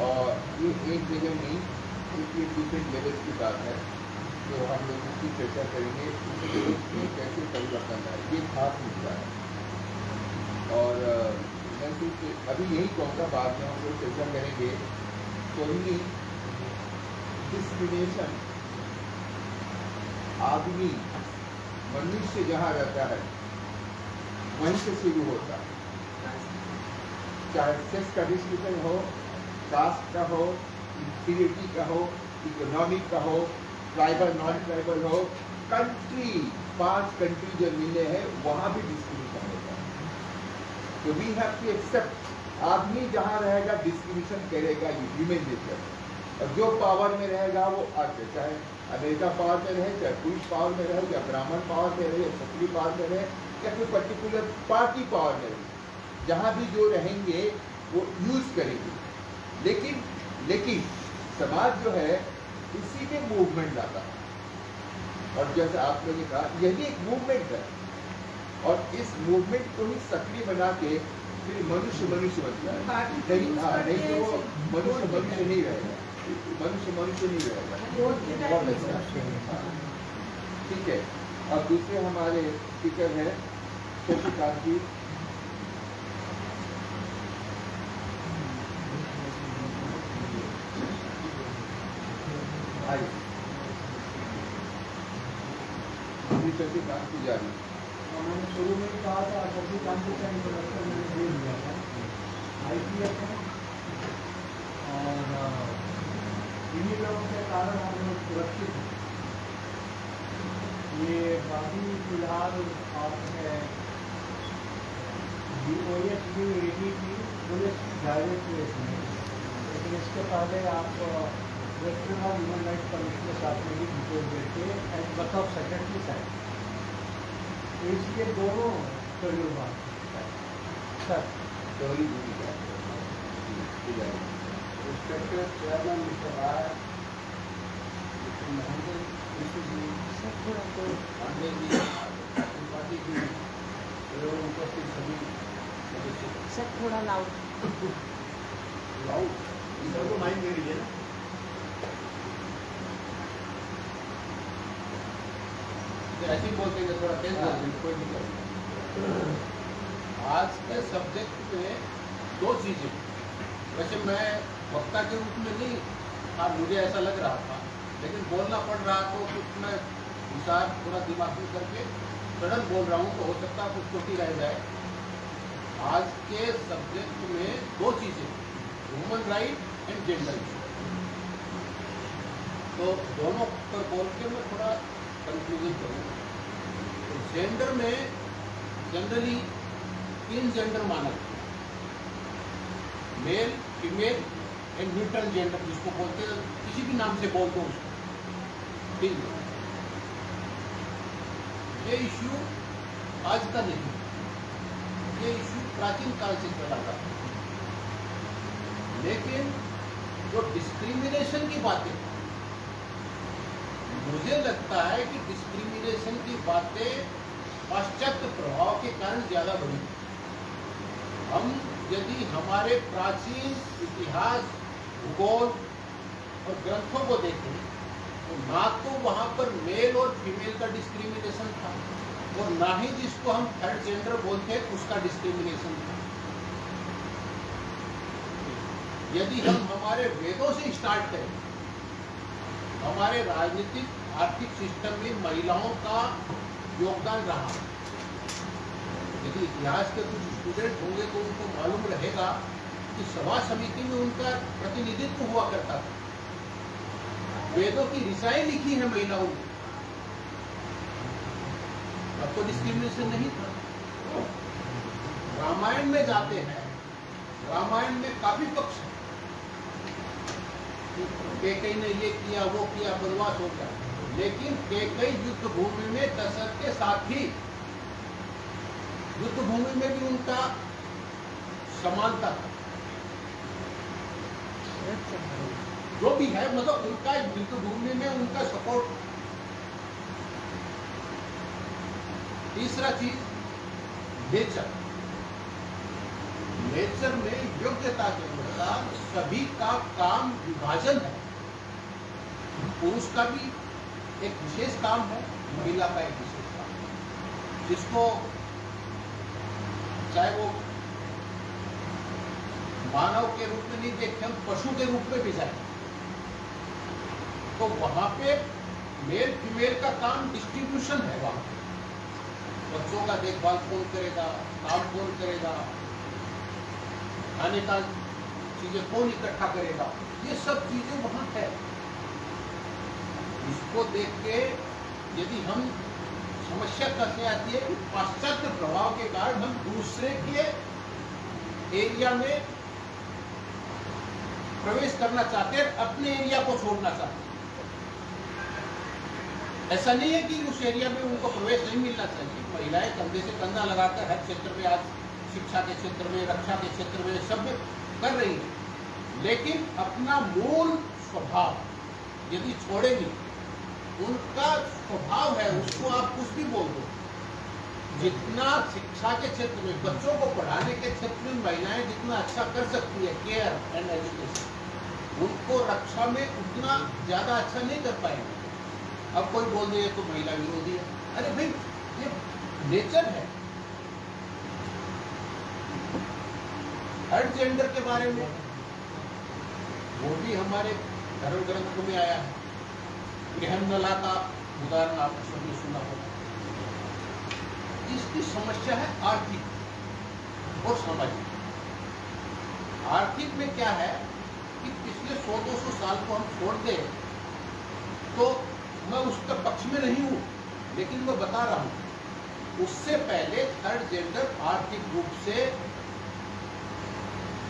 और ये एक जगह नहीं, ये डिफरेंट लेवल्स की बात है, तो हम लोग उसकी चर्चा करेंगे इसमें कैसे परिवर्तन आए, ये खास मुद्दा है। और मैं सिर्फ अभी यही कहूँगा, बाद में हम लोग चर्चा करेंगे। तो डिस्क्रिमिनेशन आदमी मनुष्य जहाँ रहता है वहीं से शुरू होता है, चाहे सेक्स का डिस्क्रिमिनेशन हो, कास्ट का हो, इंफीरियरिटी का हो, इकोनॉमिक का हो, ट्राइबल नॉन ट्राइबल हो, कंट्री 5 कंट्री जो मिले हैं वहाँ भी डिस्क्रिमिनेशन होता है। तो वी हैव टू एक्सेप्ट, आदमी जहाँ रहेगा डिस्क्रिमिनेशन करेगा, ह्यूमन नेचर। और जो पावर में रहेगा वो आगे, चाहे अमेरिका पावर में रहे, चाहे पुरुष पावर में रहे, या ब्राह्मण पावर में रहे, या क्षत्रिय पावर में रहे, या कोई पर्टिकुलर पार्टी पावर में रहे, जहाँ भी जो रहेंगे वो यूज करेंगे। लेकिन समाज जो है इसी में मूवमेंट लाता है। और जैसे आप लोगों ने कहा, यही एक मूवमेंट है, और इस मूवमेंट को ही सक्रिय बना के फिर मनुष्य बनता है। नहीं तो वो मनुष्य नहीं रहेगा, मनुष्य नहीं रहेगा। बहुत अच्छा, ठीक है। अब दूसरे हमारे स्पीकर हैं शशिकांत जी। शशिकांत पुजारी, मैंने शुरू में कहा था, शशिकांत का इंट्रोडक्शन मैंने दे दिया था। IPF है और इन्हीं लोगों के कारण हम लोग सुरक्षित हैं। ये बाकी फिलहाल आपने DOS भी रेडी की पुलिस डायरेक्ट में, लेकिन इसके पहले आप वेस्टर्न ह्यूमन राइट्स कमीशन के साथ में भी डिटेल देते एज बस ऑफ सेक्रेटरी साहब। इसलिए दोनों शेड्यूल बात सर इंस्पेक्टर चेयरमैन मिस्टर राय, मिस्टर महेंद्र पांडे जी, त्रिपाठी जी एवं उपस्थित सभी सदस्य। सर थोड़ा लाउड इधर को माइक दे दीजिए ना। ऐसे ही बोलते हैं, थोड़ा तेज बोलते हैं, कोई दिक्कत नहीं। आज के सब्जेक्ट में 2 चीजें, वैसे मैं वक्ता के रूप में नहीं, आज मुझे ऐसा लग रहा था, लेकिन बोलना पड़ रहा तो कुछ मैं विचार पूरा दिमाग में करके सडन बोल रहा हूँ, तो हो सकता है कुछ त्रुटि रह जाए। आज के सब्जेक्ट में 2 चीजें, ह्यूमन राइट एंड जेंडर। तो दोनों पर बोल के मैं थोड़ा कंक्लूजन करूँगा। तो जेंडर में जनरली 3 जेंडर माना, male, female and neutral gender, जिसको बोलते हैं, किसी भी नाम से बोल दो उसको, ठीक है। ये इश्यू आज का नहीं, ये इश्यू प्राचीन काल से चला था। लेकिन जो डिस्क्रिमिनेशन की बातें, मुझे लगता है कि डिस्क्रिमिनेशन की बातें पाश्चात्य प्रभाव के कारण ज्यादा बढ़ी। हम यदि हमारे प्राचीन इतिहास, भूगोल और ग्रंथों को देखें तो ना तो वहां पर मेल और फीमेल का डिस्क्रिमिनेशन था, और ना ही जिसको हम थर्ड जेंडर बोलते हैं उसका डिस्क्रिमिनेशन था। यदि हम हमारे वेदों से स्टार्ट करें, हमारे राजनीतिक आर्थिक सिस्टम में महिलाओं का योगदान रहा। यदि इतिहास के कुछ स्टूडेंट होंगे तो उनको मालूम रहेगा कि सभा समिति में उनका प्रतिनिधित्व हुआ करता था। वेदों की ऋचाएं लिखी है महिलाओं ने, अब तो डिस्क्रिमिनेशन नहीं था। रामायण में जाते हैं, रामायण में काफी पक्ष है, कैकेयी ने ये किया, वो किया, वनवास हो गया, लेकिन कैकेयी युद्ध भूमि में दशरथ के साथ ही युद्ध भूमि में भी उनका समानता था। जो भी है, मतलब उनका युद्ध भूमि में उनका सपोर्ट। तीसरा चीज नेचर, नेचर में योग्यता के अनुसार सभी का काम विभाजन है। पुरुष का भी एक विशेष काम है, महिला का एक विशेष काम है, जिसको चाहे वो मानव के रूप में नहीं देखें, हम पशु के रूप में भी जाए, तो वहां पे मेल फीमेल का काम डिस्ट्रीब्यूशन है। वहां बच्चों का देखभाल कौन करेगा, काम कौन करेगा, खाने का चीजें कौन इकट्ठा करेगा, ये सब चीजें वहां है। इसको देख के यदि हम समस्या कैसे आती है कि पाश्चात्य प्रभाव के कारण हम दूसरे के एरिया में प्रवेश करना चाहते हैं, अपने एरिया को छोड़ना चाहते हैं। ऐसा नहीं है कि उस एरिया में उनको प्रवेश नहीं मिलना चाहिए। महिलाएं कंधे से कंधा लगाकर हर क्षेत्र में, आज शिक्षा के क्षेत्र में, रक्षा के क्षेत्र में, सब में कर रही है, लेकिन अपना मूल स्वभाव यदि छोड़ेंगी, उनका स्वभाव है, उसको आप कुछ भी बोल दो। जितना शिक्षा के क्षेत्र में, बच्चों को पढ़ाने के क्षेत्र में महिलाएं जितना अच्छा कर सकती है, केयर एंड एजुकेशन, उनको रक्षा में उतना ज्यादा अच्छा नहीं कर पाएंगे। अब कोई बोल दे तो महिला विरोधी है, अरे भाई ये नेचर है। थर्ड जेंडर के बारे में वो भी हमारे धर्म ग्रंथों में आया है। गृहन्नला का उदाहरण आपने सबने सुना होगा। इसकी समस्या है आर्थिक और सामाजिक। आर्थिक में क्या है कि पिछले 100-200 साल को हम छोड़ दें तो मैं उसके पक्ष में नहीं हूं, लेकिन मैं बता रहा हूं, उससे पहले थर्ड जेंडर आर्थिक रूप से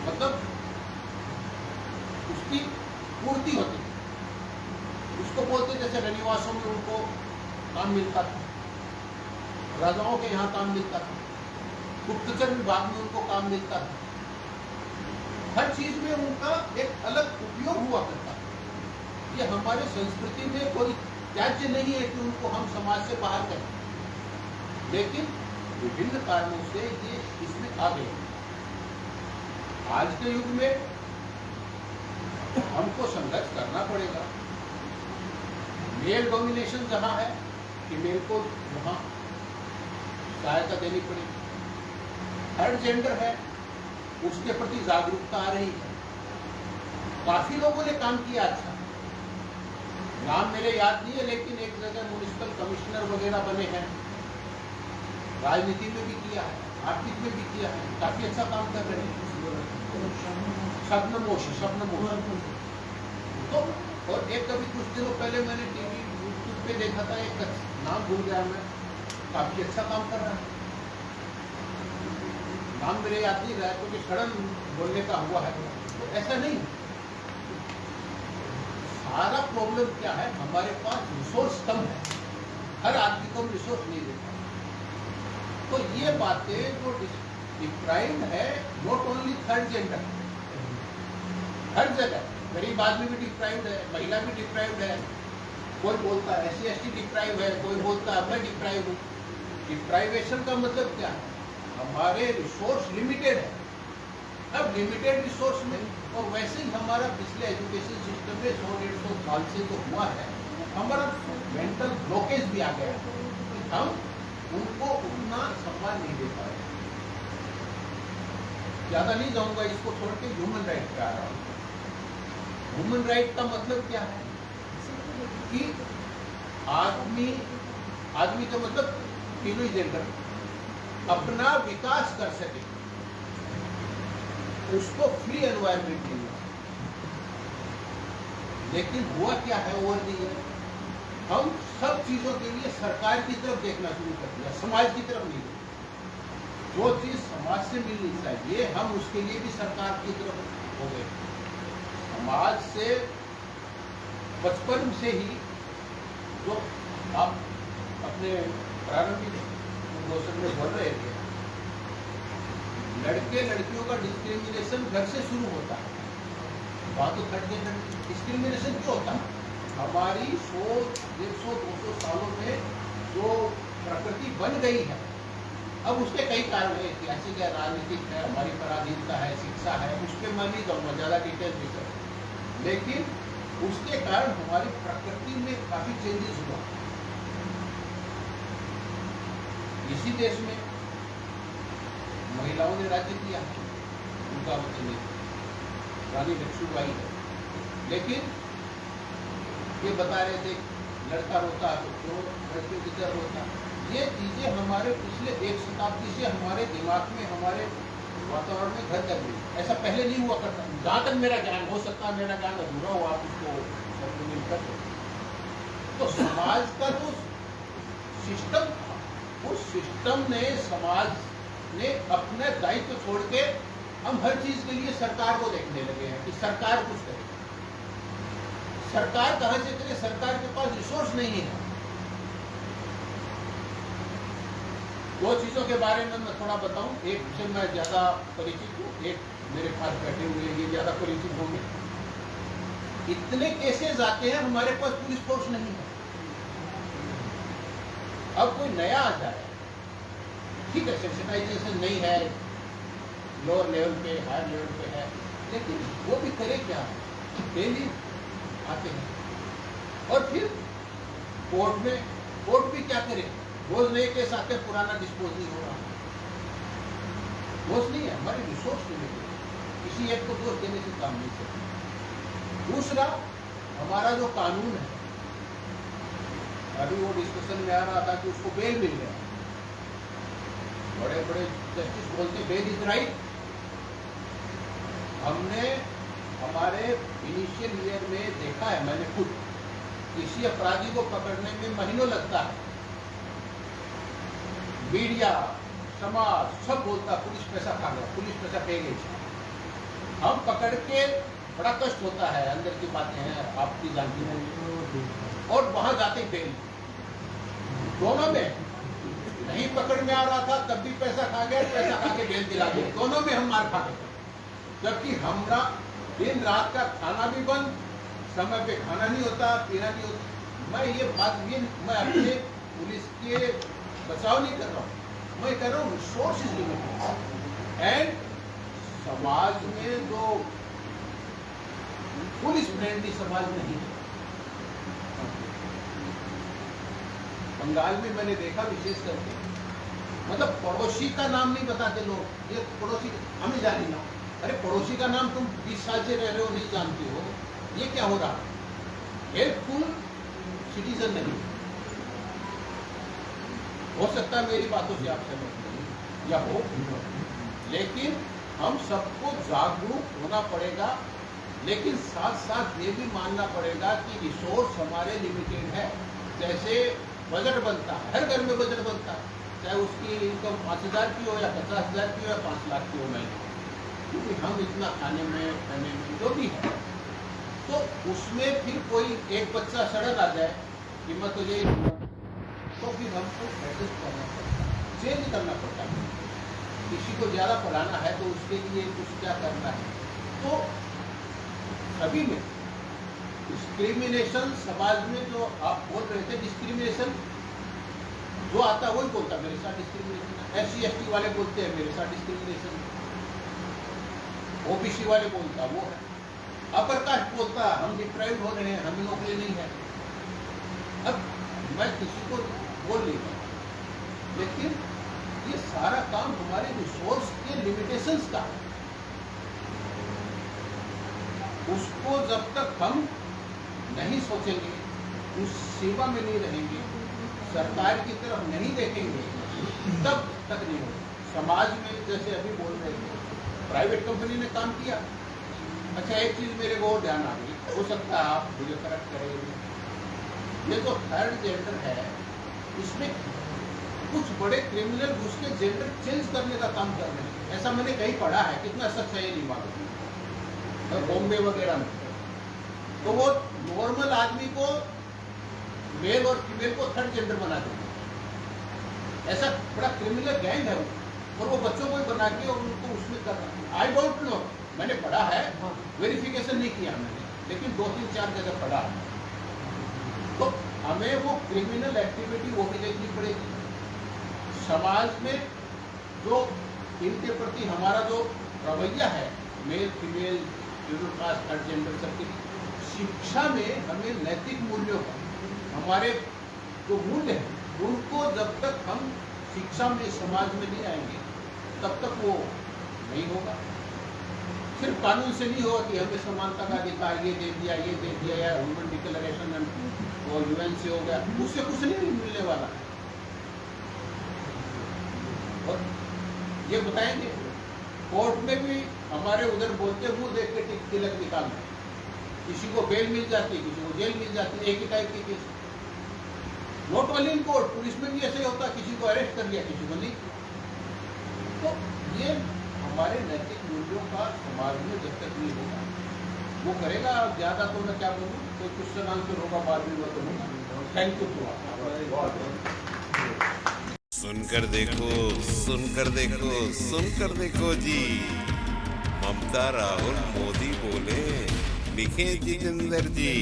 मतलब उसकी पूर्ति होती है। उसको बोलते जैसे रनिवासों में उनको काम मिलता था, राजाओं के यहाँ काम मिलता था, गुप्तचर विभाग में उनको काम मिलता था, हर चीज में उनका एक अलग उपयोग हुआ करता था। ये हमारे संस्कृति में कोई त्याज्य नहीं है कि उनको हम समाज से बाहर करें, लेकिन विभिन्न कारणों से ये इसमें आ गए। आज के युग में हमको संघर्ष करना पड़ेगा। मेल डोमिनेशन जहां है, फीमेल को वहां सहायता देनी पड़ेगी। थर्ड जेंडर है, उसके प्रति जागरूकता आ रही है। काफी लोगों ने काम किया अच्छा, नाम मेरे याद नहीं है, लेकिन एक जगह म्युनिसिपल कमिश्नर वगैरह बने हैं, राजनीति में भी किया है, आर्थिक में भी किया है, काफी अच्छा काम कर रहे हैं। शब्नमोश तो, और एक कभी कुछ दिनों पहले मैंने टीवी यूट्यूब पे देखा था, एक नाम भूल गया मैं, काफी अच्छा काम कर रहा है, नाम मेरे याद नहीं रहा क्योंकि सडन बोलने का हुआ है। तो ऐसा नहीं, सारा प्रॉब्लम क्या है, हमारे पास रिसोर्स कम है, हर आदमी को रिसोर्स नहीं देता। तो ये बातें जो डिप्राइव्ड है, नॉट ओनली थर्ड जेंडर, हर जगह गरीब आदमी भी डिप्राइव्ड है, महिला भी डिप्राइव्ड है। कोई बोलता है SC/ST डिप्राइव है, कोई बोलता है मैं डिप्राइव हूँ। डिप्राइवेशन का मतलब क्या है, हमारे रिसोर्स लिमिटेड है। अब लिमिटेड रिसोर्स में, और वैसे ही हमारा पिछले एजुकेशन सिस्टम में 100-150 साल से जो हुआ है, हमारा मेंटल ब्लॉकेज भी आ गया है, हम उनको उतना सम्मान नहीं दे पाए। ज्यादा नहीं जाऊंगा, इसको छोड़ के ह्यूमन राइट पे आ रहा हूँ। ह्यूमन राइट का मतलब क्या है कि आदमी का मतलब तीनों ही जेंडर अपना विकास कर सके, उसको फ्री एनवायरनमेंट मिलना। लेकिन हुआ क्या है, ओवर द ईयर हम सब चीजों के लिए सरकार की तरफ देखना शुरू कर दिया, समाज की तरफ नहीं। जो चीज समाज से मिलनी चाहिए, हम उसके लिए भी सरकार की तरफ हो गए। समाज से बचपन से ही जो आप अपने प्रारंभिक क्वेश्चन में बोल रहे थे, लड़के लड़कियों का डिस्क्रिमिनेशन घर से शुरू होता है। वहां तो थर्ड जेंडर डिस्क्रिमिनेशन क्यों होता है, हमारी 100, 150, 200 सालों में जो प्रकृति बन गई है, अब उसके कई कारण है, ऐतिहासिक है, राजनीतिक है, हमारी पराधीनता है, शिक्षा है, उस पर मैं नहीं जाऊँगा ज़्यादा डिटेल भी कर, लेकिन उसके कारण हमारी प्रकृति में काफ़ी चेंजेस हुआ। इसी देश में महिलाओं ने राज्य किया, उनका वचन रानी लक्ष्मीबाई है, लेकिन ये बता रहे थे लड़का रोता तो क्यों, लड़के की तरह रोता। ये चीजें हमारे पिछले एक शताब्दी से हमारे दिमाग में, हमारे वातावरण में घर कर गई। ऐसा पहले नहीं हुआ करता। जहाँ तक मेरा ज्ञान, हो सकता है मेरा ज्ञान अधूरा हो, आप उसको सर्वमिल कर दो। तो समाज का जो सिस्टम था, उस सिस्टम ने, समाज ने अपने दायित्व छोड़ के हम हर चीज के लिए सरकार को देखने लगे हैं कि सरकार कुछ करे। सरकार कहां से करे? सरकार के पास रिसोर्स नहीं है। दो चीजों के बारे में मैं थोड़ा बताऊं, एक से मैं ज्यादा परिचित हूँ, एक मेरे पास बैठे हुए ये ज्यादा परिचित होंगे। इतने केसेस आते हैं, हमारे पास पुलिस फोर्स नहीं है। अब कोई नया आ जाए, ठीक है, सेंसिटाइजेशन नहीं है, लोअर लेवल पे, हायर लेवल पे है, लेकिन वो भी करे क्या? डेली आते हैं और फिर कोर्ट भी क्या करे? रोज नए केस आते हैं, पुराना डिस्पोज नहीं हो रहा। दोष नहीं है, हमारे रिसोर्स नहीं है, किसी एक को दोष देने से काम नहीं चलता। दूसरा, हमारा जो कानून है, अभी वो डिस्कशन में आ रहा था कि उसको बेल मिल गया। बड़े बड़े जस्टिस बोलते बेल इज राइट। हमने हमारे इनिशियल ईयर में देखा है, मैंने खुद, किसी अपराधी को पकड़ने में महीनों लगता है। मीडिया, समाज सब बोलता पुलिस पैसा खा गया, पुलिस पैसा पे गई। हम पकड़ के बड़ा कष्ट होता है, अंदर की बातें हैं, आपकी जानती हैं, और वहां जाते बेल। दोनों में नहीं पकड़ में आ रहा था तब भी पैसा खा गया, पैसा खा के बेल दिला दिया, दोनों में हम मार खा गए। जबकि हमारा दिन रात का खाना भी बंद, समय पे खाना नहीं होता, पीना नहीं होता। मैं ये बात भी, मैं अपने पुलिस के बचाव नहीं कर रहा हूँ, मैं कह रहा हूँ रिसोर्स इज लिमिटेड। एंड समाज में जो पुलिस फ्रेंडली समाज नहीं है। बंगाल में मैंने देखा विशेष करके, मतलब पड़ोसी का नाम नहीं बताते लोग, ये पड़ोसी हमें जानी ना, अरे पड़ोसी का नाम तुम 20 साल से रह रहे हो, नहीं जानते हो, ये क्या हो रहा? हेल्पफुल सिटीजन नहीं। हो सकता है मेरी बातों से आप सहमत नहीं या हो, लेकिन हम सबको जागरूक होना पड़ेगा, लेकिन साथ साथ ये भी मानना पड़ेगा कि रिसोर्स हमारे लिमिटेड है। जैसे बजट बनता है, हर घर में बजट बनता है, चाहे उसकी इनकम 5,000 की हो या 50,000 की हो या 5 लाख की हो महीने, क्योंकि हम इतना खाने में जो भी है, तो उसमें फिर कोई एक बच्चा सड़क आ जाए कि मैं तुझे, तो फिर हमको एडजस्ट करना पड़ता है, चेंज करना पड़ता है। किसी को ज़्यादा पढ़ाना है तो उसके लिए कुछ क्या करना है। तो सभी में डिस्क्रिमिनेशन, समाज में जो आप बोल रहे थे डिस्क्रिमिनेशन, जो आता है वही बोलता मेरे साथ डिस्क्रिमिनेशन। SC/ST वाले बोलते हैं मेरे साथ डिस्क्रिमिनेशन, OBC वाले बोलता वो है, अपर कास्ट बोलता हम डिप्राइव हो रहे हैं, हमें नौकरी नहीं है। अब मैं किसी को बोल नहीं रहा, लेकिन ये सारा काम हमारे रिसोर्स के लिमिटेशंस का है। उसको जब तक हम नहीं सोचेंगे, उस सेवा में नहीं रहेंगे, सरकार की तरफ नहीं देखेंगे, तब तक नहीं होगा। समाज में जैसे अभी बोल रहे थे, प्राइवेट कंपनी ने काम किया। अच्छा, एक चीज मेरे को ध्यान आ गई, हो सकता है आप मुझे करेक्ट करेंगे, ये जो थर्ड जेंडर है, इसमें कुछ बड़े क्रिमिनल उसके जेंडर चेंज करने का काम कर रहे हैं। ऐसा मैंने कहीं पढ़ा है, कितना सच है ये नहीं मालूम, बॉम्बे वगैरह में। तो वो नॉर्मल आदमी को, मेल और फीमेल को थर्ड जेंडर बना देते। ऐसा बड़ा क्रिमिनल गैंग है वो, और वो बच्चों को ही बना के और उनको उसमें कर रहा है। आई डोंट नो, मैंने पढ़ा है, वेरिफिकेशन नहीं किया मैंने, लेकिन 2-3-4 जगह पढ़ा है। तो हमें वो क्रिमिनल एक्टिविटी वो भी देखनी पड़ेगी। समाज में जो इनके प्रति हमारा जो रवैया है, male female schedule caste third gender सबके, शिक्षा में हमें नैतिक मूल्यों का, हमारे जो मूल्य हैं उनको जब तक हम शिक्षा में समाज में नहीं आएंगे तब तक वो नहीं होगा। सिर्फ कानून से नहीं होगा कि हमें समानता का अधिकार ये दे दिया या ह्यूमन डिक्लेरेशन और यूएन से हो गया, उससे कुछ नहीं मिलने वाला। और ये बताएंगे कोर्ट में भी हमारे उधर बोलते हुए देख के तिलक निकालना, किसी को बेल मिल जाती है, किसी को जेल मिल जाती है, एक ही टाइप की case. Not only in court, police में भी ऐसे ही होता, किसी को अरेस्ट कर लिया, किसी को नहीं। तो ये हमारे नैतिक मूल्यों का समाज में जब तक नहीं होगा, वो करेगा। ज्यादा तो मैं क्या बोलूँ, कोई क्वेश्चन आंसर होगा बाद में, वो तो होगा। थैंक यू टू आप। सुनकर देखो, सुनकर देखो, सुनकर देखो जी। ममता, राहुल, मोदी बोले, लिखे जितेंद्र जी।